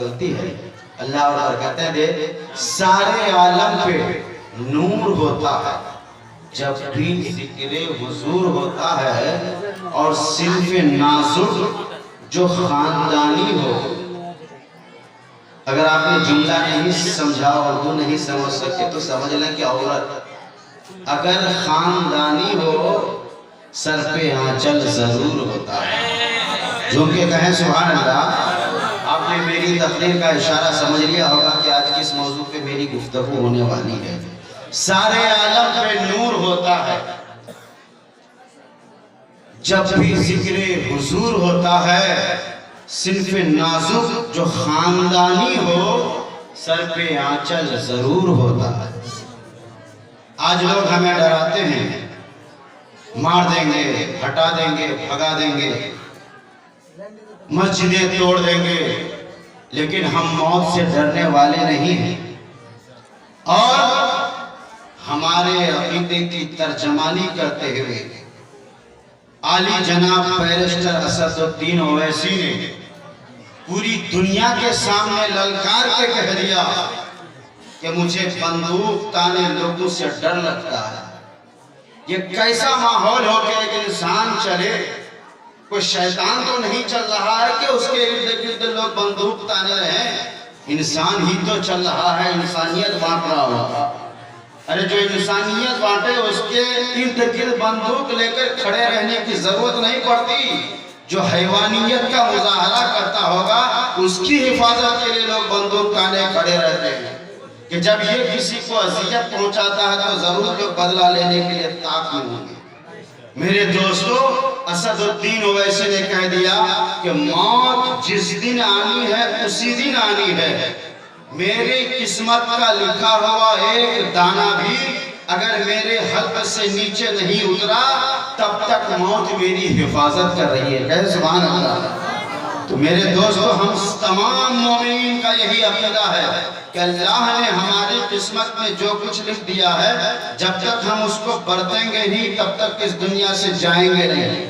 ہوتی ہے اللہ اور برکتیں دے، سارے عالم پہ نور ہوتا ہے جب بھی ذکر حضور ہوتا ہے، اور صرف نازک جو خاندانی ہو۔ اگر آپ نے جملہ نہیں سمجھا، اردو نہیں سمجھ سکے تو سمجھ لیں کہ عورت اگر خاندانی ہو سر پہ آنچل ضرور ہوتا ہے۔ جو کہ کہیں سبحان اللہ۔ آپ نے میری تقریر کا اشارہ سمجھ لیا ہوگا کہ آج کس موضوع پہ میری گفتگو ہونے والی ہے۔ سارے عالم پہ نور ہوتا ہے جب بھی ذکر حضور ہوتا ہے، صرف نازک جو خاندانی ہو سر پہ آنچل ضرور ہوتا ہے۔ آج لوگ ہمیں ڈراتے ہیں، مار دیں گے، ہٹا دیں گے، بھگا دیں گے، مسجدیں توڑ دیں گے، لیکن ہم موت سے ڈرنے والے نہیں ہیں۔ اور ہمارے عقیدے کی ترجمانی کرتے ہوئے عالی جناب بیرسٹر اسد الدین اویسی نے پوری دنیا کے سامنے للکار کے کہہ دیا کہ مجھے بندوق تانے لوگوں سے ڈر لگتا ہے۔ یہ کیسا ماحول ہو کہ ایک انسان چلے، کوئی شیطان تو نہیں چل رہا ہے کہ اس کے ارد گرد لوگ بندوق تانے رہے ہیں، انسان ہی تو چل رہا ہے، انسانیت بانٹ رہا ہوگا۔ ارے جو انسانیت بانٹے اس کے ارد گرد بندوق لے کر کھڑے رہنے کی ضرورت نہیں پڑتی۔ جو حیوانیت کا مظاہرہ کرتا ہوگا اس کی حفاظت کے لیے لوگ بندوق تانے کھڑے رہتے ہیں کہ جب یہ کسی کو اذیت پہنچاتا ہے تو ضرور جو بدلہ لینے کے لیے طاق میں ہوں گے۔ میرے دوستو، اسد الدین اویسی نے کہہ دیا کہ موت جس دن آنی ہے اسی دن آنی ہے۔ میری قسمت کا لکھا ہوا ایک دانہ بھی اگر میرے حلق سے نیچے نہیں اترا تب تک موت میری حفاظت کر رہی ہے۔ کہے سبحان اللہ۔ تو میرے دوستو، ہم تمام مومنین کا یہی عقیدہ ہے کہ اللہ نے ہماری قسمت میں جو کچھ لکھ دیا ہے جب تک ہم اس کو برتیں گے نہیں تب تک اس دنیا سے جائیں گے نہیں۔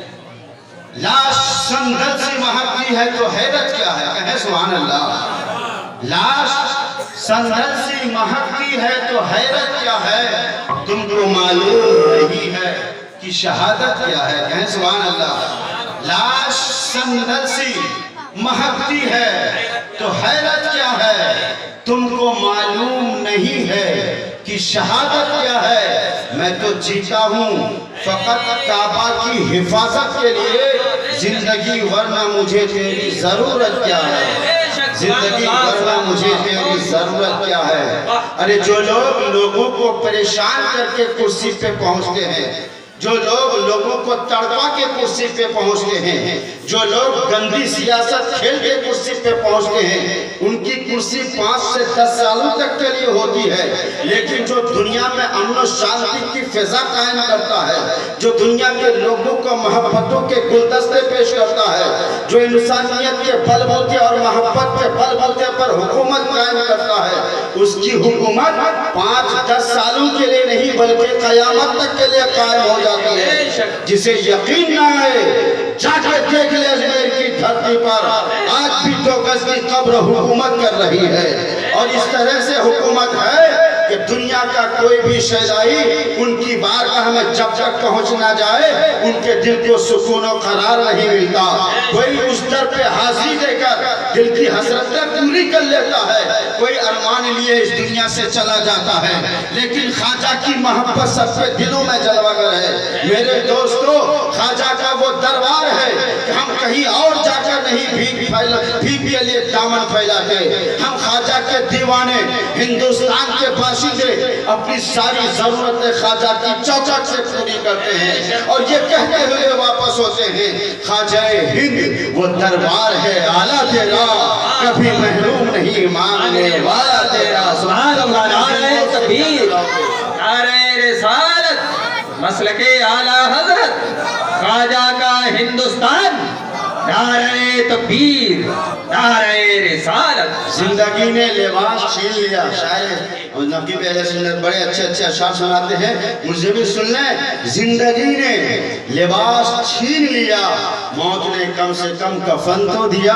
لاش سندل سی مہکتی ہے تو حیرت کیا ہے؟ کہے سبحان اللہ۔ لاش سندل سی مہکتی ہے تو حیرت کیا ہے؟ تم کو معلوم نہیں ہے کہ شہادت کیا ہے؟ کہیں سبحان اللہ۔ لاش سندل سی مہکتی ہے تو حیرت کیا ہے؟ تم کو معلوم نہیں ہے کہ شہادت کیا ہے؟ میں تو جیتا ہوں فقط کعبہ کی حفاظت کے لیے، زندگی ورنہ مجھے تیری ضرورت کیا ہے؟ زندگی ورنہ مجھے تیری ضرورت کیا ہے؟ ارے جو لوگ لوگوں کو پریشان کر کے کرسی پہ پہنچتے ہیں، جو لوگ لوگوں کو تڑپا کے کرسی پہ پہنچتے ہیں، جو لوگ گندی سیاست کھیل کے کرسی پہ پہنچتے ہیں، ان کی کرسی 5 سے 10 سالوں تک کے لیے ہوتی ہے، لیکن جو دنیا میں امن و شانتی کی فضا قائم کرتا ہے، جو دنیا کے لوگوں کو محبتوں کے گلدستے پیش کرتا ہے، جو انسانیت کے بل بوتے اور محبت کے بل بوتے پر حکومت قائم کرتا ہے، اس کی حکومت 5-10 سالوں کے لیے نہیں بلکہ قیامت تک کے لیے قائم ہو جاتی ہے۔ جسے یقین نہ آئے جا کے دیکھ لے اجمیر کی دھرتی پر آج بھی 2 گز کی قبر حکومت کر رہی ہے، اور اس طرح سے حکومت ہے کہ دنیا کا کوئی بھی شہزائی ان کی بارگاہ میں جب تک پہنچ نہ جائے ان کے دل کو سکون و قرار نہیں ملتا۔ کوئی اس در پہ حاضری دے کر دل کی حسرتیں پوری کر لیتا ہے، کوئی ارمان لیے اس دنیا سے چلا جاتا ہے، لیکن خواجہ کی محبت سب کے دلوں میں جلوہ گر ہے۔ میرے دوستو، خواجہ کا وہ دربار ہے کہ ہم کہیں اور جا کر نہیں بھیک کے لیے دامن پھیلاتے۔ ہم خواجہ کے دیوانے، ہندوستان کے باشندے اپنی ساری ضرورتیں خواجہ کی چوچک سے پوری کرتے ہیں، اور یہ کہتے ہوئے واپس ہوتے ہیں، خواجہ ہند وہ دربار ہے اعلیٰ تیرا، کبھی محروم نہیں مانگنے والا تیرا۔ سبحان اللہ۔ نعرہ تکبیر، نعرہ رسالت، مسلک اعلیٰ حضرت خواجہ کا ہندوستان، نعرہ تکبیر، نعرہ رسالت۔ زندگی نے لباس چھین لیا۔ شاعر نقیب اہل سنت بڑے اچھے اشعار سناتے ہیں، مجھے بھی سن لیں۔ زندگی نے لباس چھین لیا، موت نے کم سے کم کفن تو دیا۔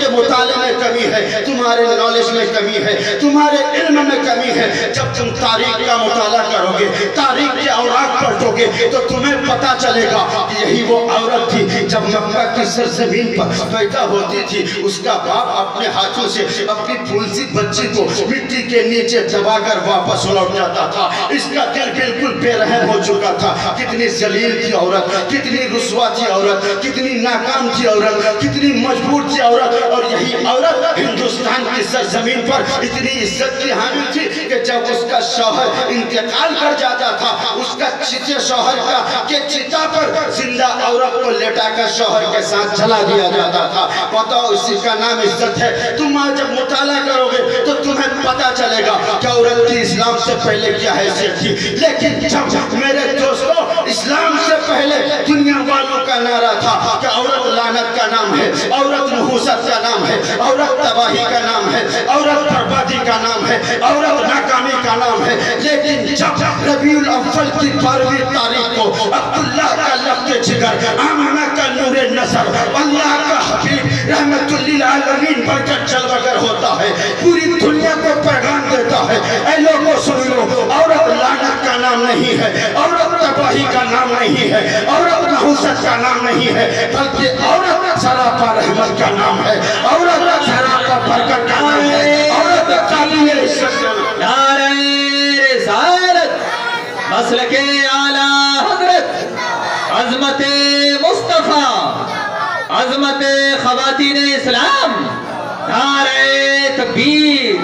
کے مطالعے میں کمی ہے، تمہارے نالج میں کمی ہے، تمہارے علم میں کمی ہے۔ جب تم تاریخ کا مطالعہ کرو گے، تاریخ کے اوراق پڑھو گے تو تمہیں پتا چلے گا کہ یہی وہ عورت تھی جب مکہ کی سرزمین پر پیدا ہوتی تھی، اس کا باپ اپنے ہاتھوں سے اپنی پھولسی بچی کو مٹی کے نیچے دبا کر واپس لوٹ جاتا تھا۔ اس کا دل بالکل بے رحم ہو چکا تھا۔ کتنی ذلیل تھی عورت، کتنی رسوا تھی عورت، کتنی ناکام تھی عورت، کتنی مجبور تھی عورت، اور یہی عورت ہندوستان کی سرزمین پر اتنی عزت کی حامل تھی کہ جب اس کا شوہر انتقال کر جاتا تھا، اس کا چتے شوہر کا کہ چتا پر زندہ عورت کو لٹا کر شوہر کے ساتھ جلا دیا جاتا تھا۔ بتاؤ اسی کا نام عزت ہے؟ تم آج جب مطالعہ کرو گے تو تمہیں پتا چلے گا کہ عورت کی اسلام سے پہلے کیا حیثیت تھی۔ لیکن جب میرے دوستو اسلام سے پہلے دنیا والوں کا نعرہ تھا کہ عورت لعنت کا نام ہے، عورت نحوست کا نام ہے، عورت تباہی کا نام ہے، عورت بربادی کا نام ہے، عورت ناکامی کا نام ہے۔ لیکن جب ربیع الاول کی 12ویں تاریخ کو عبداللہ کا لفظ جگر، آمنہ کا نور نظر، اللہ کا حبیب رحمت للعالمین بن کر جلوگر ہوتا ہے، پوری دنیا کو پیغام دیتا ہے، اے لوگوں سن لو، عورت لعنت کا نام نہیں ہے، عورت تباہی کا نام نہیں ہے، عورت نحوست کا نام نہیں ہے، بلکہ عورت سراپا رحمت کا نام ہے، عورت سراپا برکت کا نام ہے، عورت قابل عزت کا نام ہے۔ نعرہ رسالت، مسلک اعلیٰ حضرت، عظمت مصطفیٰ، عظمت خواتین اسلام، نعرہ تکبیر،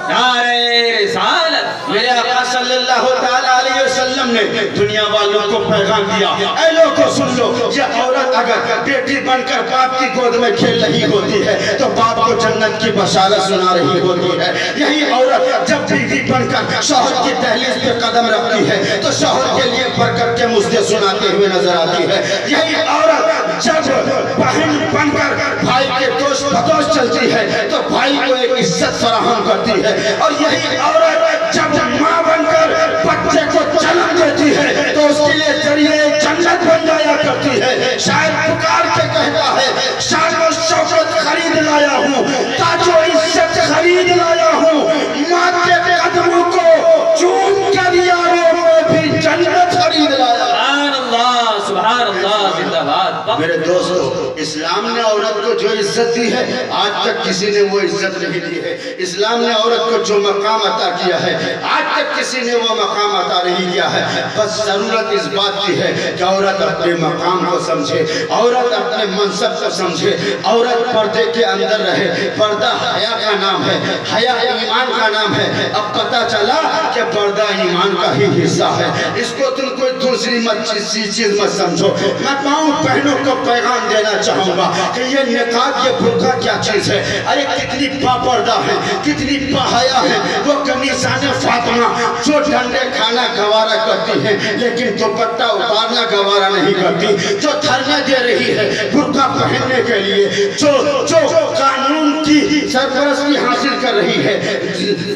نعرہ رسالت۔ میرے آقا صلی اللہ تعالیٰ علیہ وسلم نے دنیا والوں کو پیغام دیا، اے لوگوں سن لو، یہ عورت اگر بیٹی بن کر باپ کی گود میں کھیل رہی ہوتی ہے تو باپ کو جنت کی بشارت سنا رہی ہوتی ہے۔ یہی عورت جب بیوی بن کر شوہر کی دہلیز پہ قدم رکھتی ہے تو شوہر کے لیے برکت کے مژدے سناتے ہوئے نظر آتی ہے۔ یہی عورت جب بہن بن کر بھائی کے دوش بدوش چلتی ہے تو بھائی کو ایک عزت فراہم کرتی ہے، اور یہی عورت جب ماں بن کر بچے کو جنم دیتی ہے تو اس کے لیے ذریعے جنت بن جایا کرتی ہے۔ شاید پکار کے کہتا ہے، شان و شوکت خرید لایا ہوں، تاج و عزت خرید لایا ہوں، ماں کے قدموں کو چوم کر یاروں میں بھی جنت خرید لایا۔ سبحان اللہ، سبحان اللہ، زندہ باد۔ میرے دوستو، اسلام نے عورت کو جو عزت دی ہے آج تک کسی نے وہ عزت نہیں دی ہے۔ اسلام نے عورت کو جو مقام عطا کیا ہے آج تک کسی نے وہ مقام عطا نہیں کیا ہے۔ بس ضرورت اس بات کی ہے کہ عورت اپنے مقام کو سمجھے، عورت اپنے منصب کو سمجھے، عورت پردے کے اندر رہے۔ پردہ حیا کا نام ہے، حیا ایمان کا نام ہے۔ اب پتہ چلا کہ پردہ ایمان کا ہی حصہ ہے، اس کو تم کوئی دوسری چیز مت سمجھو۔ میں پاؤں بہنوں کو پیغام دینا چاہوں گا کہ یہ نقاب، یہ برقع کیا چیز ہے؟ ارے کتنی پردہ ہے، کتنی حیا ہے وہ کنیسان فاطمہ جو ڈنڈے کھانا گوارا کرتی ہیں لیکن دوپٹہ اتارنا گوارا نہیں کرتی، جو دھرنے دے رہی ہے برقع پہننے کے لیے، جو قانون کی سرپرستی حاصل کر رہی ہے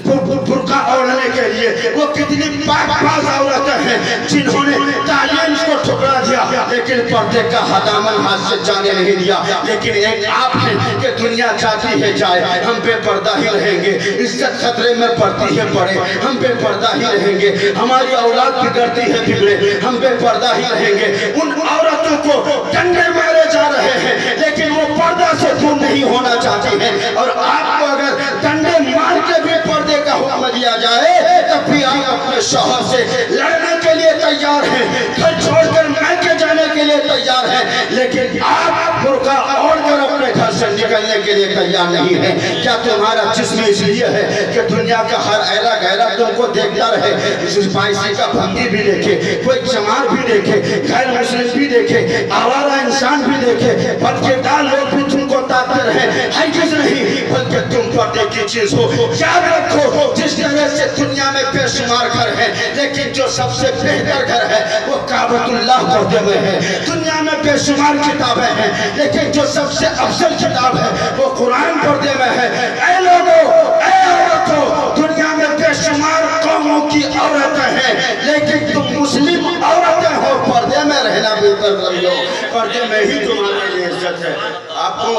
برقع اوڑھنے کے لیے، وہ کتنی پاک باز عورتیں ہیں جنہوں نے تعلیم کو ٹھکرا دیا لیکن پردے کا دامن ہاتھ سے جانے نہیں دیا۔ لیکن ایک آپ ہے کہ دنیا جاتی ہے جائے، ہم بے پردہ ہی رہیں گے، عزت خطرے میں پڑتی ہے پڑے، ہم بے پردہ ہی رہیں گے، ہماری اولاد بگڑتی ہے بگڑے، ہم بے پردہ ہی رہیں گے۔ ان عورتوں کو ڈنڈے مارے جا رہے ہیں لیکن وہ پردہ سے دور نہیں ہونا چاہتی ہیں، اور آپ کو اگر ڈنڈے مار کے بھی پردے کا حکم دیا جائے تب بھی آپ اپنے شوہر سے لڑنے کے لیے تیار ہیں، گھر چھوڑ کر میکے جانے کے لیے تیار ہیں، لیکن آپ برقع اوڑھ کر اپنے گھر سے نکلنے کے لیے تیار نہیں ہیں۔ کیا تمہارا جسم اس لیے ہے کہ دنیا کا ہر ایرا گہرا تم کو دیکھتا رہے، اسپائسی کا بھنگی بھی دیکھے، کوئی چمار بھی دیکھے، غیر مسلم بھی دیکھے، آوارہ انسان بھی دیکھے، بدکردار لوگ بھی تم کو تاکتے رہے؟ ہرگز نہیں، بلکہ تم پردے کی چیز ہو۔ یاد رکھو، جس طرح سے دنیا میں بے شمار گھر ہیں لیکن جو سب سے بہتر گھر ہے وہ کعبۃ اللہ پردے میں ہے۔ دنیا میں بے شمار کتابیں ہیں لیکن جو سب سے افضل کتاب ہے وہ قرآن پردے میں ہے۔ اے لوگوں، اے عورتوں، دنیا میں بے بے شمار قوموں کی عورتیں ہیں، لیکن تم مسلم عورتیں ہو، پردے میں رہنا بہتر سمجھو، پردے میں ہی تمہارے لیے عزت ہے۔ آپ کو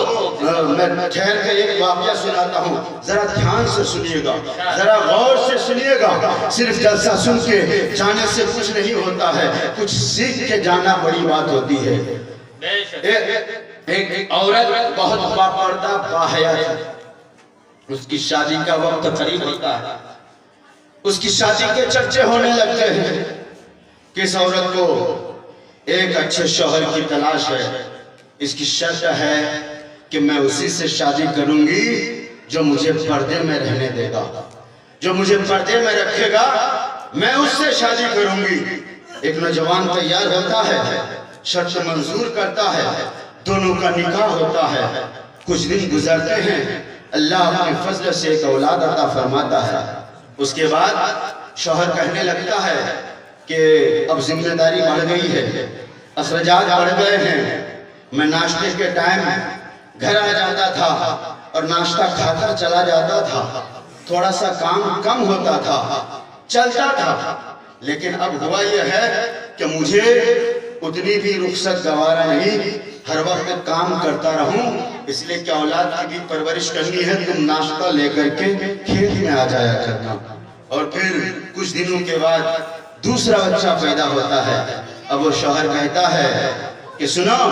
میں ٹھہر کے ایک واقعہ سناتا ہوں، ذرا دھیان سے سنیے گا، ذرا غور سے سنیے گا۔ صرف جلسہ سن کے جانے سے کچھ نہیں ہوتا ہے، کچھ سیکھ کے جانا بڑی بات ہوتی ہے۔ ایک عورت بہت باپردہ باحیا تھی، اس کی شادی کا وقت قریب ہوتا ہے، اس کی شادی کے چرچے ہونے لگتے ہیں کہ اس عورت کو ایک اچھے شوہر کی تلاش ہے، اس کی شرط ہے کہ میں اسی سے شادی کروں گی جو مجھے پردے میں رہنے دے گا، جو مجھے پردے میں رکھے گا، میں اس سے شادی کروں گی۔ ایک نوجوان تیار ہوتا ہے، شرط منظور کرتا ہے، دونوں کا نکاح ہوتا ہے۔ کچھ دن گزرتے ہیں، اللہ اپنے فضل سے ایک اولاد عطا فرماتا ہے۔ اس کے بعد شوہر کہنے لگتا ہے کہ اب ذمہ داری بڑھ گئی ہے، اخراجات بڑھ گئے ہیں، میں ناشتے کے ٹائم گھر آ جاتا تھا اور ناشتہ کھا کر چلا جاتا تھا، تھوڑا سا کام کم ہوتا تھا، چلتا تھا، لیکن اب ہوا یہ ہے کہ مجھے اتنی بھی رخصت گوارا نہیں، ہر وقت کام کرتا رہوں، اس لیے کہ اولاد کی بھی پرورش کرنی ہے، تم ناشتہ لے کر کے کھیت میں آ جایا کرنا۔ اور پھر کچھ دنوں کے بعد دوسرا بچہ پیدا ہوتا ہے۔ اب وہ شوہر کہتا ہے کہ سنو،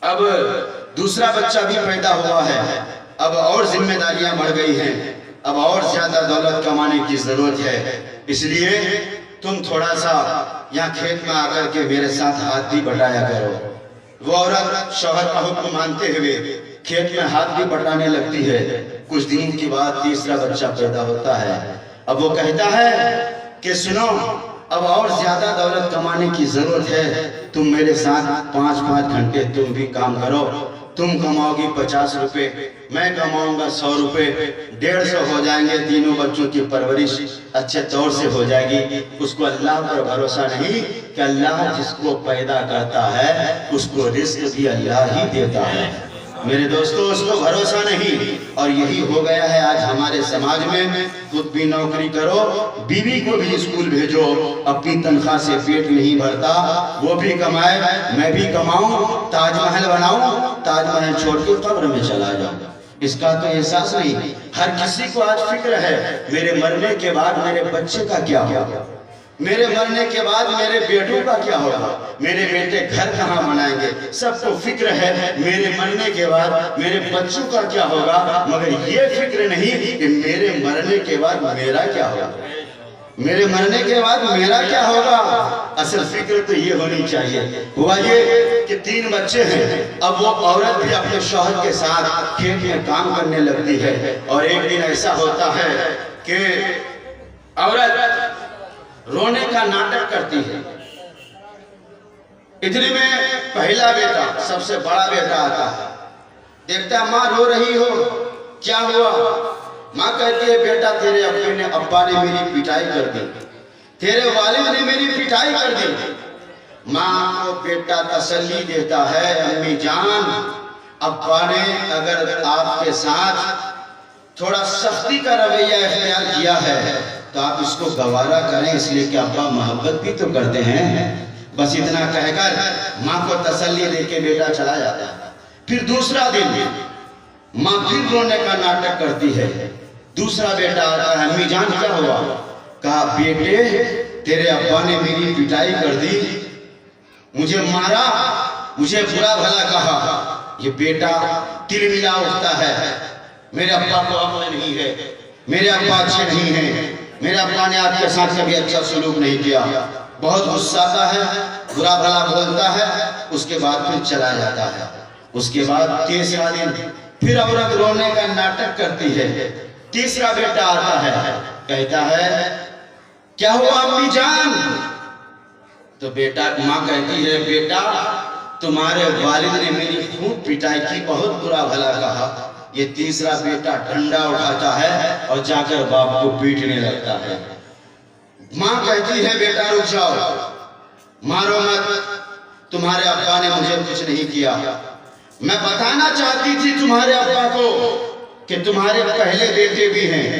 اب دوسرا بچہ بھی پیدا ہوا ہے، اب اور ذمہ داریاں بڑھ گئی ہیں، اب اور زیادہ دولت کمانے کی ضرورت ہے، اس لیے تم تھوڑا سا یہاں کھیت میں آ کر کے میرے ساتھ ہاتھ بھی بٹایا کرو۔ وہ عورت شوہر کا حکم مانتے ہوئے کھیت میں ہاتھ بھی بٹانے لگتی ہے۔ کچھ دنوں کے بعد تیسرا بچہ پیدا ہوتا ہے۔ اب وہ کہتا ہے کہ سنو، اب اور زیادہ دولت کمانے کی ضرورت ہے، تم میرے ساتھ 5 گھنٹے تم بھی کام کرو، تم کماؤ گی 50 روپے، میں کماؤں گا 100 روپے، 150 ہو جائیں گے، تینوں بچوں کی پرورش اچھے طور سے ہو جائے گی۔ اس کو اللہ پر بھروسہ نہیں کہ اللہ جس کو پیدا کرتا ہے اس کو رزق بھی اللہ ہی دیتا ہے۔ میرے دوستو، اس کو بھروسہ نہیں، اور یہی ہو گیا ہے آج ہمارے سماج میں۔ خود بھی نوکری کرو، بیوی کو بھی اسکول بھیجو، اپنی تنخواہ سے پیٹ نہیں بھرتا، وہ بھی کمائے میں بھی کماؤں، تاج محل بناؤں، تاج محل چھوڑ کے قبر میں چلا جاؤں۔ اس کا تو احساس نہیں۔ ہر کسی کو آج فکر ہے میرے مرنے کے بعد میرے بچے کا کیا ہوگا، میرے مرنے کے بعد میرے بیٹوں کا کیا ہوگا، میرے بیٹے گھر کہاں بنائیں گے۔ سب کو فکر ہے میرے مرنے کے بعد میرے بچوں کا کیا ہوگا، مگر یہ فکر نہیں کہ میرے مرنے کے بعد میرا کیا ہوگا، میرے مرنے کے بعد میرا کیا ہوگا۔ اصل فکر تو یہ ہونی چاہیے۔ ہوا یہ کہ 3 بچے ہیں، اب وہ عورت بھی اپنے شوہر کے ساتھ کھیت میں کام کرنے لگتی ہے، اور ایک دن ایسا ہوتا ہے کہ عورت رونے کا ناٹک کرتی ہے۔ اتنے میں پہلا بیٹا، سب سے بڑا بیٹا آتا ہے، دیکھتا ہے ماں رو رہی ہو، کیا ہوا؟ ماں کہتی ہے بیٹا تیرے ابا نے میری پٹائی کر دی، تیرے والد نے میری پٹائی کر دی۔ ماں کو بیٹا تسلی دیتا ہے، امی جان، ابا نے اگر آپ کے ساتھ تھوڑا سختی کا رویہ اختیار کیا ہے تو آپ اس کو گوارا کریں، اس لیے کہ ابا محبت بھی تو کرتے ہیں۔ بس اتنا کہہ کر ماں کو تسلی دے کے بیٹا چلا جاتا ہے۔ پھر دوسرا دن ماں پھر رونے کا ناٹک کرتی ہے، دوسرا بیٹا آتا ہے، امی جان کیا ہوا؟ کہا بیٹے تیرے ابا نے میری پٹائی کر دی، مجھے مارا، مجھے برا بھلا کہا۔ یہ بیٹا تل ملا اٹھتا ہے، میرے ابا کو عقل نہیں ہے، میرے ابا اچھے نہیں ہیں، میرے ابا نے آپ کے ساتھ کبھی اچھا سلوک نہیں کیا۔ بہت غصہ آتا ہے، برا بھلا بولتا ہے، اس کے بعد پھر چلا جاتا ہے۔ اس کے بعد تیسرا دن پھر عورت رونے کا ناٹک کرتی ہے، تیسرا بیٹا آتا ہے، کہتا ہے کیا ہوا امی جان؟ تو بیٹا ماں کہتی ہے بیٹا تمہارے والد نے میری خوب پٹائی کی، بہت برا بھلا کہا۔ یہ تیسرا بیٹا ڈنڈا اٹھاتا ہے اور جا کر باپ کو پیٹنے لگتا ہے۔ ماں کہتی ہے بیٹا رک جاؤ، مارو مت، تمہارے ابا نے مجھے کچھ نہیں کیا، میں بتانا چاہتی تھی تمہارے ابا کو کہ تمہارے پہلے بیٹے بھی ہیں،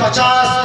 50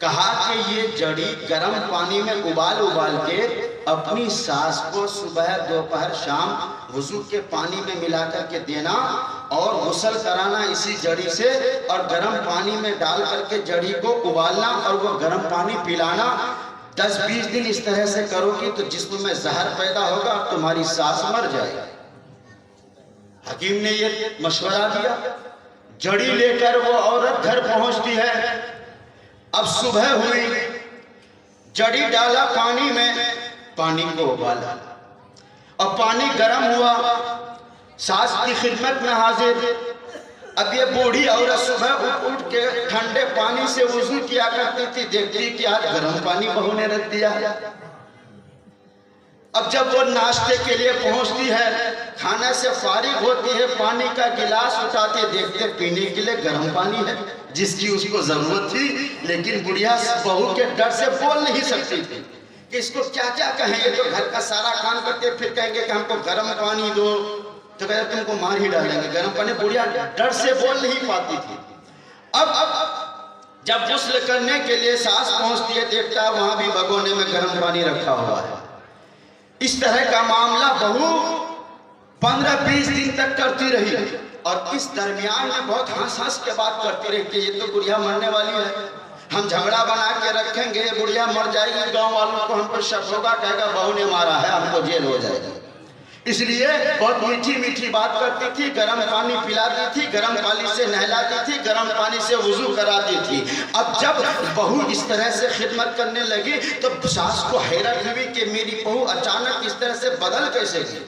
کہا کہ یہ جڑی گرم پانی میں ابال کے اپنی ساس کو صبح دوپہر شام وضو کے پانی میں ملا کر کے دینا اور غسل کرانا اسی جڑی سے، اور گرم پانی میں ڈال کر کے جڑی کو ابالنا اور وہ گرم پانی پلانا 10-20 دن اس طرح سے کرو گی تو جسم میں زہر پیدا ہوگا اور تمہاری ساس مر جائے گی۔ حکیم نے یہ مشورہ دیا، جڑی لے کر وہ عورت گھر پہنچتی ہے۔ اب صبح ہوئی، جڑی ڈالا پانی میں، پانی کو ابالا اور پانی گرم ہوا، ساس کی خدمت میں حاضر۔ اب یہ بوڑھی عورت صبح اٹھ کے ٹھنڈے پانی سے وضو کیا کرتی تھی، دیکھتی کہ آج گرم پانی بہو نے رکھ دیا۔ اب جب وہ ناشتے کے لیے پہنچتی ہے، کھانے سے فارغ ہوتی ہے، پانی کا گلاس اٹھاتے دیکھتے پینے کے لیے گرم پانی ہے جس کی اس کو ضرورت تھی، لیکن بڑھیا بہو کے ڈر سے بول نہیں سکتی تھی کہ اس کو کیا کیا کہیں، یہ تو گھر کا سارا کام کرتے پھر کہیں گے کہ ہم کو گرم پانی دو، تو کہتے تم کو مار ہی ڈالیں گے گرم پانی۔ بڑھیا ڈر سے بول نہیں پاتی تھی۔ اب جب غسل کرنے کے لیے ساس پہنچتی ہے، دیکھتا ہے وہاں بھی بگونے میں گرم پانی رکھا ہوا ہے۔ اس طرح کا معاملہ بہو 15-20 دن تک کرتی رہی، اور اس درمیان میں بہت ہنس کے بات کرتی رہی کہ یہ تو بڑھیا مرنے والی ہے، ہم جھگڑا بنا کے رکھیں گے، بڑھیا مر جائے گی، گاؤں والوں کو ہم پر شک ہوگا، کہے گا بہو نے مارا ہے، ہم کو جیل ہو جائے گی۔ اس لیے بہت میٹھی میٹھی بات کرتی تھی، گرم پانی پلاتی تھی، گرم پانی سے نہلاتی تھی، گرم پانی سے وضو کراتی تھی۔ اب جب بہو اس طرح سے خدمت کرنے لگی تو ساس کو حیرت ہوئی کہ میری بہو اچانک اس طرح سے بدل کیسے گئی۔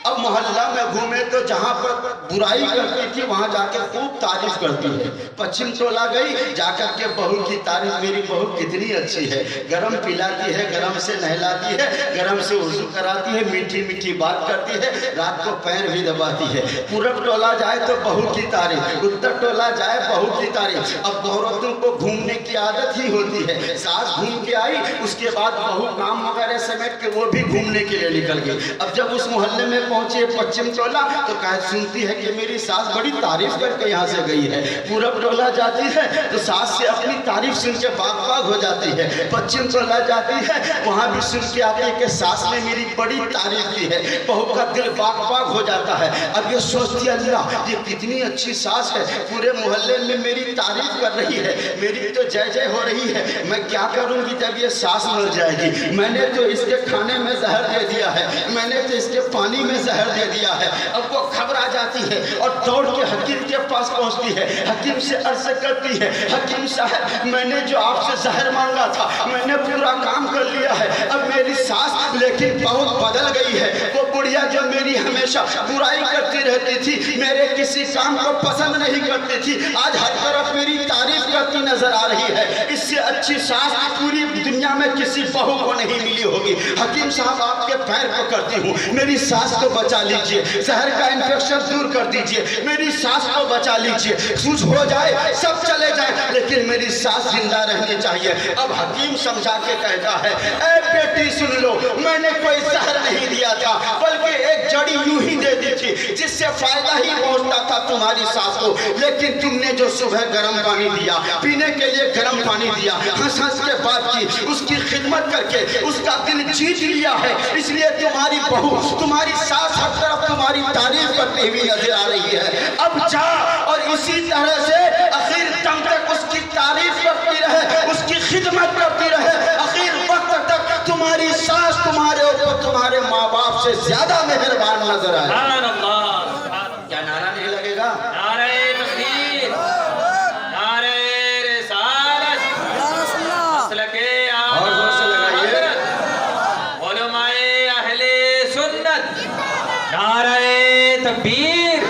اب محلہ میں گھومے تو جہاں پر برائی کرتی تھی وہاں جا کے خوب تعریف کرتی ہے۔ پچھم ٹولہ گئی، جا کر کے بہو کی تعریف، میری بہو کتنی اچھی ہے، گرم پلاتی ہے، گرم سے نہلاتی ہے، گرم سے وضو کراتی ہے، میٹھی میٹھی بات کرتی ہے، رات کو پیر بھی دباتی ہے۔ پورب ٹولہ جائے تو بہو کی تعریف، اتر ٹولہ جائے بہو کی تعریف۔ اب عورتوں کو گھومنے کی عادت ہی ہوتی ہے، ساس گھوم کے آئی، اس کے بعد بہو کام وغیرہ سمیٹ کے وہ بھی گھومنے کے لیے نکل گئی۔ اب جب اس محلے میں پہنچے پچھم ٹولہ تو سنتی ہے کہ میری ساس بڑی تعریف کر کے یہاں سے گئی ہے۔ پورب ٹولہ جاتی ہے تو ساس سے اپنی تعریف سن کے باغ باغ ہو جاتی ہے۔ پچھم ٹولہ جاتی ہے، وہاں بھی سن کے آتی ہے کہ ساس نے میری بڑی تعریف کی ہے، بہو کا دل باغ باغ ہو جاتا ہے۔ اب یہ سوچتی ہے اللہ یہ کتنی اچھی ساس ہے، پورے محلے میں میری تعریف کر رہی ہے، میری تو جے جے ہو رہی ہے، میں کیا کروں گی جب یہ ساس مر جائے گی؟ میں نے تو اس کے کھانے میں زہر دے دیا ہے، میں نے تو اس کے پانی میں زہر دے دیا ہے۔ اب وہ گھبرا جاتی ہے اور دوڑ کے حکیم کے پاس پہنچتی ہے، حکیم سے عرض کرتی ہے حکیم صاحب میں نے جو آپ سے زہر مانگا تھا میں نے پورا کام کر لیا ہے، اب میری ساس لیکن بہت بدل گئی ہے، وہ بڑھیا جو میری ہمیشہ برائی کرتی رہتی تھی، میرے کسی کام کو پسند نہیں کرتی تھی، آج ہر طرف میری تعریف کرتی نظر آ رہی ہے، اس سے اچھی ساس پوری دنیا میں کسی بہو کو نہیں ملی ہوگی۔ حکیم صاحب آپ کے پیر پکڑتی ہوں، میری ساس کو بچا لیجئے، زہر کا انفیکشن دور کر دیجئے، میری ساس کو بچا لیجئے، کچھ ہو جائے سب چلے جائیں لیکن میری ساس زندہ رہنی چاہیے۔ اب حکیم سمجھا کے کہتا ہے اے بیٹی سن لو، میں نے کوئی زہر نہیں دیا تھا بلکہ ایک جڑی یوں ہی دے دی تھی جس سے فائدہ ہی پہنچتا تھا تمہاری ساس کو، لیکن تم نے جو صبح گرم پانی دیا، پینے کے لیے گرم پانی دیا، ہنس ہنس کے بات کی، اس کی خدمت کر کے اس کا دل جیت لیا ہے، اس لیے تمہاری بہو تمہاری ساس ہر طرف تمہاری تعریف کرتے ہوئی نظر آ رہی ہے۔ اب جا اور اسی طرح سے آخر دم تک اس کی تعریف کرتی رہے، اس کی خدمت کرتی رہے، آخر وقت تک تمہاری ساس تمہارے اوپر تمہارے ماں باپ سے زیادہ مہربان نظر آئے۔ سبحان اللہ، کیا نعرہ نہیں لگے گا؟ نعرہ تکبیر، نعرہ رسالت، مسلک اور زور سے لگائیے، علماء اہل سنت، نعرہ تکبیر،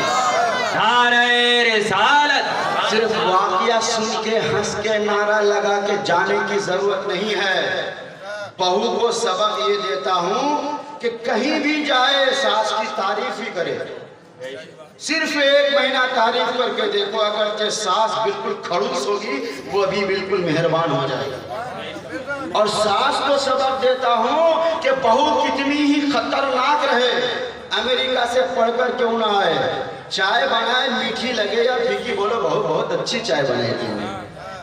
نعرہ رسالت۔ صرف واقعہ سن کے ہنس کے نعرہ لگا کے جانے کی ضرورت نہیں ہے۔ بہو کو سبق یہ دیتا ہوں کہ کہیں بھی جائے ساس کی تعریف ہی کرے، صرف 1 مہینہ تعریف کر کے دیکھو، اگرچہ ساس بالکل کھڑوس ہوگی وہ بھی بالکل مہربان ہو جائے گا۔ اور ساس کو سبق دیتا ہوں کہ بہو کتنی ہی خطرناک رہے، امریکہ سے پڑھ کر کیوں نہ آئے، چائے بنائے میٹھی لگے یا پھیکی، بولو بہو بہت اچھی چائے بنائی تھی،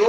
2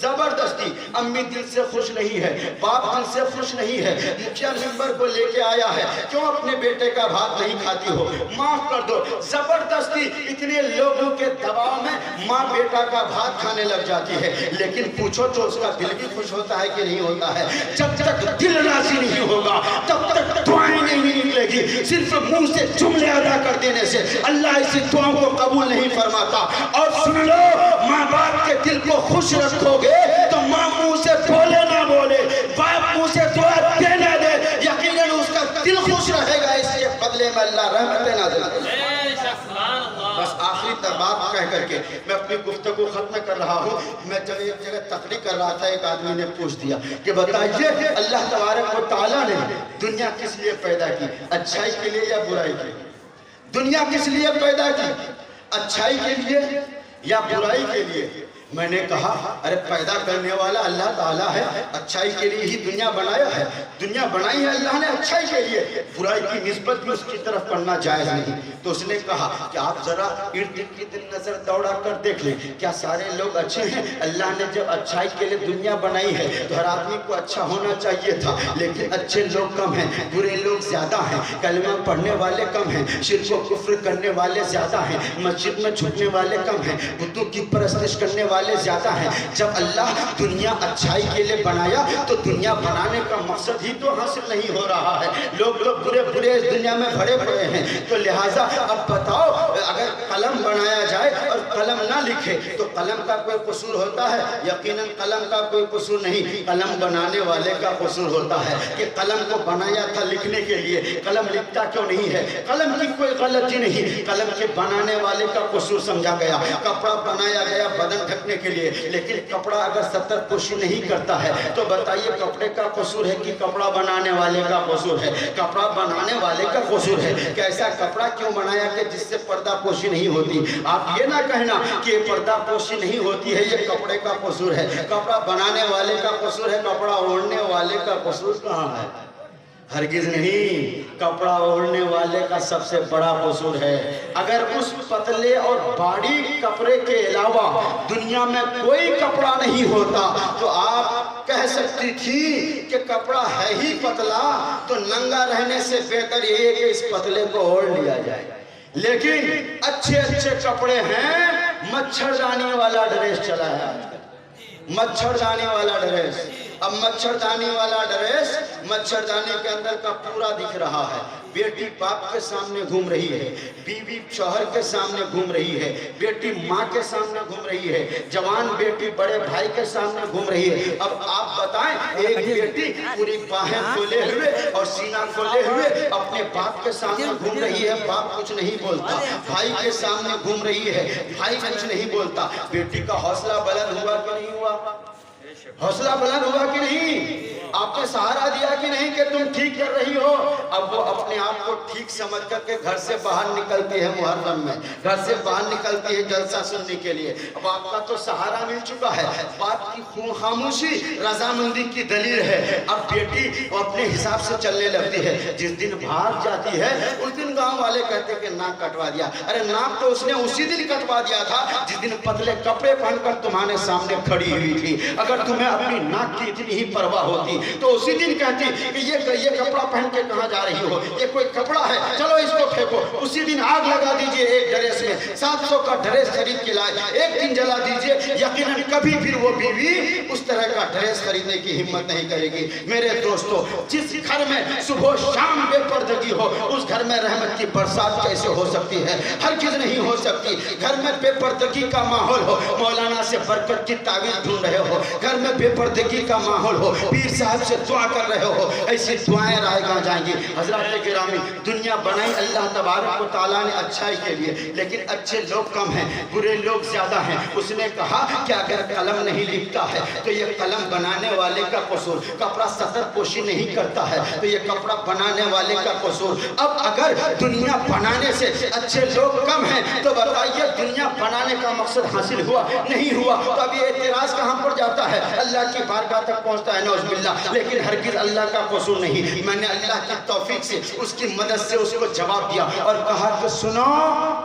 زبردستی امی دل سے خوش نہیں ہے، باپ دل سے خوش نہیں ہے، مکھیا ممبر کو لے کے آیا ہے، کیوں اپنے بیٹے کا بھات نہیں کھاتی ہو، معاف کر دو۔ زبردستی اتنے لوگوں کے دباؤ میں ماں بیٹا کا بھات کھانے لگ جاتی ہے، لیکن پوچھو تو اس کا دل بھی خوش ہوتا ہے کہ نہیں ہوتا ہے؟ جب تک دل راضی نہیں ہوگا تب تک دعائیں نہیں نکلے گی۔ صرف منہ سے جملے ادا کر دینے سے اللہ اس دعاؤں کو قبول نہیں فرماتا۔ اور سن لو، ماں باپ کے دل کو خوش رکھو گے تو ماں منہ سے بولے نہ بولے، باپ منہ سے دعا دے نہ دے، یقیناً اس کا دل خوش رہے گا، اس کے بدلے میں اللہ رحمتیں نازل کرے گا۔ بس آخری بات کہہ کر کے میں اپنی گفتگو ختم کر رہا ہوں۔ میں جب ایک جگہ تقریر کر رہا تھا، ایک آدمی نے پوچھ دیا کہ بتائیے اللہ تبارک و تعالیٰ نے دنیا کس لیے پیدا کی، اچھائی کے لیے یا برائی کے لیے؟ دنیا کس لیے پیدا کی، اچھائی کے لیے یا برائی کے لیے؟ میں نے کہا ارے پیدا کرنے والا اللہ تعالیٰ ہے، اچھائی کے لیے ہی دنیا بنایا ہے، دنیا بنائی ہے اللہ نے اچھائی کے لیے، برائی کی نسبت بھی اس کی طرف کرنا جائز نہیں۔ تو اس نے کہا کہ آپ ذرا ارد گرد نظر دوڑا کر دیکھ لیں، کیا سارے لوگ اچھے ہیں؟ اللہ نے جب اچھائی کے لیے دنیا بنائی ہے تو ہر آدمی کو اچھا ہونا چاہیے تھا، لیکن اچھے لوگ کم ہیں، برے لوگ زیادہ ہیں، کلمہ پڑھنے والے کم ہیں، شرک و کفر کرنے والے زیادہ ہیں، مسجد میں چھپنے والے کم ہیں، بتوں کی پرستش کرنے والے زیادہ ہیں۔ جب اللہ دنیا اچھائی کے لیے بنایا تو دنیا بنانے کا مقصد ہی تو حاصل نہیں ہو رہا ہے، لوگ برے برے اس دنیا میں بھرے پڑے ہیں۔ تو لہٰذا اب بتاؤ، اگر قلم بنایا جائے اور قلم نہ لکھے تو قلم کا کوئی قصور ہوتا ہے؟ یقیناً قلم کا کوئی قصور نہیں، قلم بنانے والے کا قصور ہوتا ہے کہ قلم کو بنایا تھا لکھنے کے لیے، قلم لکھتا کیوں نہیں ہے؟ قلم کی کوئی غلطی نہیں، قلم کے بنانے والے کا قصور سمجھا گیا۔ کپڑا بنایا گیا بدن ڈھکنے کے لیے، لیکن کپڑا اگر ستر پوشی نہیں کرتا ہے تو بتائیے کپڑے کا قصور ہے کہ کپڑا بنانے والے کا قصور ہے؟ کپڑا بنانے والے کا قصور ہے کہ ایسا کپڑا کیوں بنایا کہ جس سے پردہ پوشی نہیں ہوتی۔ آپ یہ نہ کہنا کہ پردہ پوشی نہیں ہوتی ہے یہ کپڑے کا قصور ہے، کپڑا بنانے والے کا قصور ہے، کپڑا اوڑھنے والے کا قصور کہاں ہے؟ ہرگز نہیں، کپڑا اوڑھنے والے کا سب سے بڑا قصور ہے۔ اگر اس پتلے اور باریک کپڑے کے علاوہ دنیا میں کوئی کپڑا نہیں ہوتا تو آپ کہہ سکتی تھی کہ کپڑا ہے ہی پتلا تو ننگا رہنے سے بہتر یہ ہے کہ اس پتلے کو اوڑھ لیا جائے۔ لیکن اچھے اچھے کپڑے ہیں، مچھردانی والا ڈریس چلا ہے آج کل، مچھردانی والا ڈریس۔ اب مچھردانی والا ڈریس مچھردانی کے اندر کا پورا دکھ رہا ہے، بیٹی باپ کے سامنے گھوم رہی ہے، بیوی شوہر کے سامنے گھوم رہی ہے، بیٹی ماں کے سامنے گھوم رہی ہے، جوان بیٹی بڑے بھائی کے سامنے گھوم رہی ہے۔ اب آپ بتائیں، ایک بیٹی پوری باہیں کھولے ہوئے اور سینہ کھولے ہوئے اپنے باپ کے سامنے گھوم رہی ہے، باپ کچھ نہیں بولتا، بھائی کے سامنے گھوم رہی ہے، بھائی کچھ نہیں بولتا۔ بیٹی کا حوصلہ بلند ہوا کہ نہیں ہوا؟ حوصلہ بلند ہوا کہ نہیں؟ آپ نے سہارا دیا کہ نہیں کہ تم ٹھیک کر رہی ہو؟ اب وہ اپنے آپ کو ٹھیک سمجھ کر کے گھر سے باہر نکلتی ہے محرم میں، گھر سے باہر نکلتی ہے جلسہ سننے کے لیے۔ اب آپ کا تو سہارا مل چکا ہے، باپ کی خاموشی رضامندی کی دلیل ہے۔ اب بیٹی اپنے حساب سے چلنے لگتی ہے، جس دن بھاگ جاتی ہے اس دن گاؤں والے کہتے کہ ناک کٹوا دیا۔ ارے ناک تو اس نے اسی دن کٹوا دیا تھا جس دن پتلے کپڑے پہن کر تمہارے سامنے کھڑی ہوئی تھی۔ اگر تمہیں اپنی ناک کی اتنی ہی پرواہ ہوتی تو اسی دن کہتی کہ یہ کپڑا پہن کے کہاں جا رہی ہو، یہ کوئی کپڑا ہے، چلو اس کو پھینکو۔ اسی دن آگ لگا دیجئے ایک ڈریس میں، 700 کا ڈریس خرید کے لائے، ایک دن جلا دیجئے، یقیناً کبھی پھر وہ بیوی اس طرح کا ڈریس خریدنے کی ہمت نہیں کرے گی۔ میرے دوستو، جس گھر میں صبح شام بے پردگی ہو اس گھر میں رحمت کی برسات کیسے ہو سکتی ہے؟ ہرگز نہیں ہو سکتی۔ گھر میں بے پردگی کا ماحول ہو، مولانا سے برکت کی تعویذ ڈھونڈ رہے ہو، گھر میں بے پردگی کا ماحول ہو، پیر صاحب سے دعا کر رہے ہو، ایسی دعائیں رائے گاہ جائیں گی۔ حضرات گرامی، دنیا بنائی اللہ تبارک و تعالیٰ نے اچھائی کے لیے، لیکن اچھے لوگ کم ہیں، برے لوگ زیادہ ہیں۔ اس نے کہا کہ اگر قلم نہیں لکھتا ہے تو یہ قلم بنانے والے کا قصور، کپڑا سطر پوشی نہیں کرتا ہے تو یہ کپڑا بنانے والے کا قصور۔ اب اگر دنیا بنانے سے اچھے لوگ کم ہیں تو بتائیے دنیا بنانے کا مقصد حاصل ہوا نہیں ہوا؟ تو اب یہ اعتراض کہاں پر جاتا ہے؟ اللہ کی بارگاہ تک پہنچتا ہے، نعوذ باللہ۔ لیکن ہرگز اللہ کا قصور نہیں. میں نے اللہ کی توفیق سے اس کی مدد سے اس کو جواب دیا اور کہا کہ سنو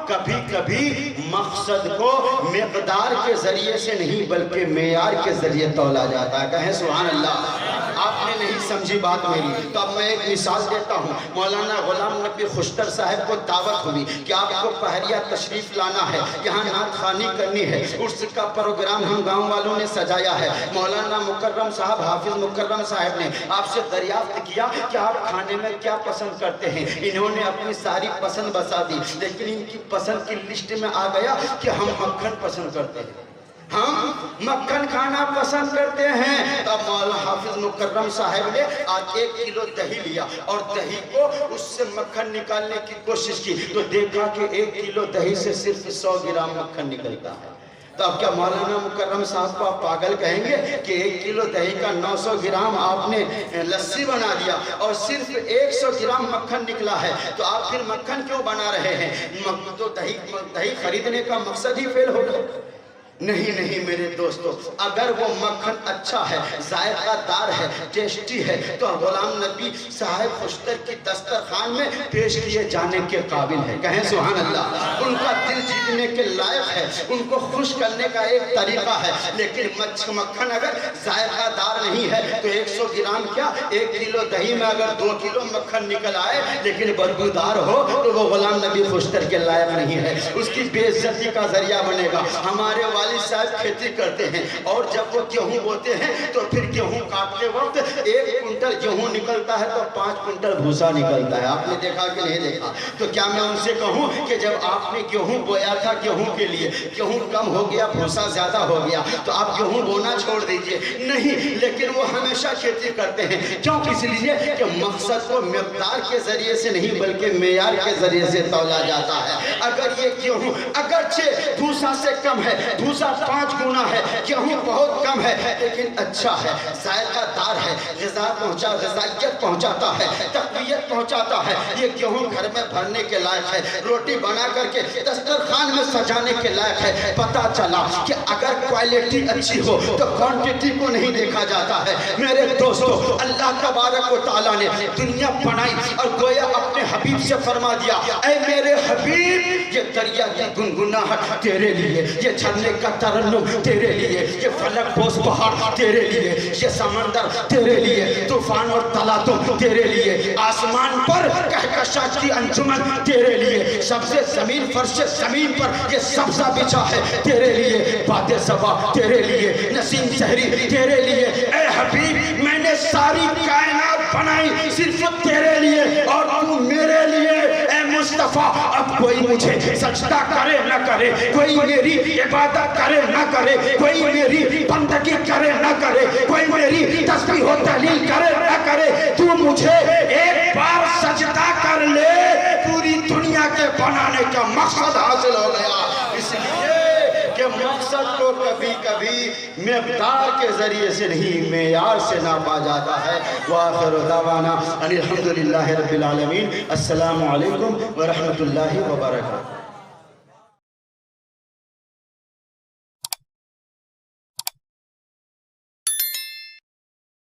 کبھی کبھی مقصد کو مقدار کے ذریعے سے نہیں بلکہ معیار کے ذریعے تولا جاتا ہے. کہیں سبحان اللہ. آپ نے نہیں سمجھی بات میری تو اب میں ایک مثال دیتا ہوں. مولانا غلام نبی خوشتر صاحب کو دعوت ہوئی کہ آپ کو پہریہ تشریف لانا ہے, یہاں نعت خوانی کرنی ہے. اس کا پروگرام ہم گاؤں والوں نے سجایا ہے. مولانا مکرم صاحب, حافظ مکرم صاحب نے آپ سے دریافت کیا کہ آپ کھانے میں کیا پسند کرتے ہیں. انہوں نے اپنی ساری پسند بتا دی, لیکن ان کی پسند کی لسٹ میں آ گیا کہ ہم مکھن پسند کرتے ہیں, ہم مکھن کھانا پسند کرتے ہیں. تب مولانا حافظ مکرم صاحب نے آج 1 کلو دہی لیا اور دہی کو اس سے مکھن نکالنے کی کوشش کی تو دیکھا کہ 1 کلو دہی سے صرف 100 گرام مکھن نکلتا ہے. تو اب کیا مولانا مکرم صاحب کو آپ پاگل کہیں گے کہ 1 کلو دہی کا 900 گرام آپ نے لسی بنا دیا اور صرف 100 گرام مکھن نکلا ہے, تو آپ پھر مکھن کیوں بنا رہے ہیں؟ تو دہی خریدنے کا مقصد ہی فیل ہو گیا. نہیں میرے دوستو, اگر وہ مکھن اچھا ہے, ذائقہ دار ہے, ٹیسٹی ہے تو غلام نبی صاحب خوشتر کی دسترخوان میں پیش کیے جانے کے قابل ہے. کہیں سبحان اللہ. ان کا دل جیتنے کے لائق ہے, ان کو خوش کرنے کا ایک طریقہ ہے. لیکن مکھن اگر ذائقہ دار نہیں ہے تو 100 گرام کیا 1 کلو دہی میں اگر 2 کلو مکھن نکل آئے لیکن بدبودار ہو تو وہ غلام نبی خوشتر کے لائق نہیں ہے, اس کی بے عزتی کا ذریعہ بنے گا. ہمارے والد صاحب کھیتی کرتے ہیں اور جب وہ گیہوں بوتے ہیں تو پھر گیہوں کاٹتے وقت 1 کنٹل گیہوں نکلتا ہے تو 5 کنٹل بھوسا نکلتا ہے. آپ نے دیکھا کہ نہیں دیکھا؟ تو کیا میں ان سے کہوں کہ جب آپ نے گیہوں بویا تھا گیہوں کے لیے گیہوں کم ہو گیا, بھوسا زیادہ ہو گیا تو آپ گیہوں بونا چھوڑ دیجئے؟ نہیں, لیکن وہ ہمیشہ کھیتی کرتے ہیں. کیوں؟ اس لیے کہ مقصد کو مقدار کے ذریعے سے نہیں بلکہ معیار کے ذریعے سے تولا جاتا ہے. اگر یہ گیہوں اگرچہ بھوسا سے کم ہے, بھوسا 5 گنا ہے, گیہوں بہت کم ہے, لیکن اچھا ہے, ذائقہ دار ہے, غذائیت پہنچاتا ہے, تقویت پہنچاتا ہے. یہ گیہوں گھر میں بھرنے کے لائق ہے, روٹی بنا کر کے دسترخوان میں سجانے کے لائق ہے. پتہ چلا کہ اگر کوالٹی اچھی ہو تو کوانٹیٹی کو نہیں دیکھا جاتا ہے. میرے دوستو, اللہ تبارک و تعالیٰ نے دنیا بنائی اور گویا اپنے حبیب سے فرما دیا, اے میرے حبیب یہ دریا کی گنگناہٹ تیرے لیے, یہ جھرنے کا ترنم تیرے لیے, یہ فلک بوس پہاڑ تیرے لیے, یہ سمندر تیرے لیے, طوفان اور تلاتم تیرے لیے, آسمان پر کہکشاں کی انجمن تیرے لیے, سبز زمین فرش زمین پر یہ سبزہ بچھا ہے تیرے لیے, باد صبا تیرے لیے, نسیم سحری تیرے لیے. اے حبیب میں نے ساری کائنات بنائی صرف تیرے لیے اور تو میرے لیے. اے مصطفیٰ اب کوئی مجھے سجدہ کرے نہ کرے, کوئی میری عبادت کرے نہ کرے, کوئی میری بندگی کرے نہ کرے, کوئی میری تسبیح و تحلیل کرے نہ کرے, تو مجھے ایک بار سجدہ کر لے, پوری دنیا کے بنانے کا مقصد حاصل ہو گیا. اس لیے کہ مقصد کو کبھی کبھی مقدار کے ذریعے سے نہیں معیار سے ناپا جاتا ہے. وآخر دعوانا ان الحمدللہ رب العالمین. السلام علیکم ورحمۃ اللہ وبرکاتہ.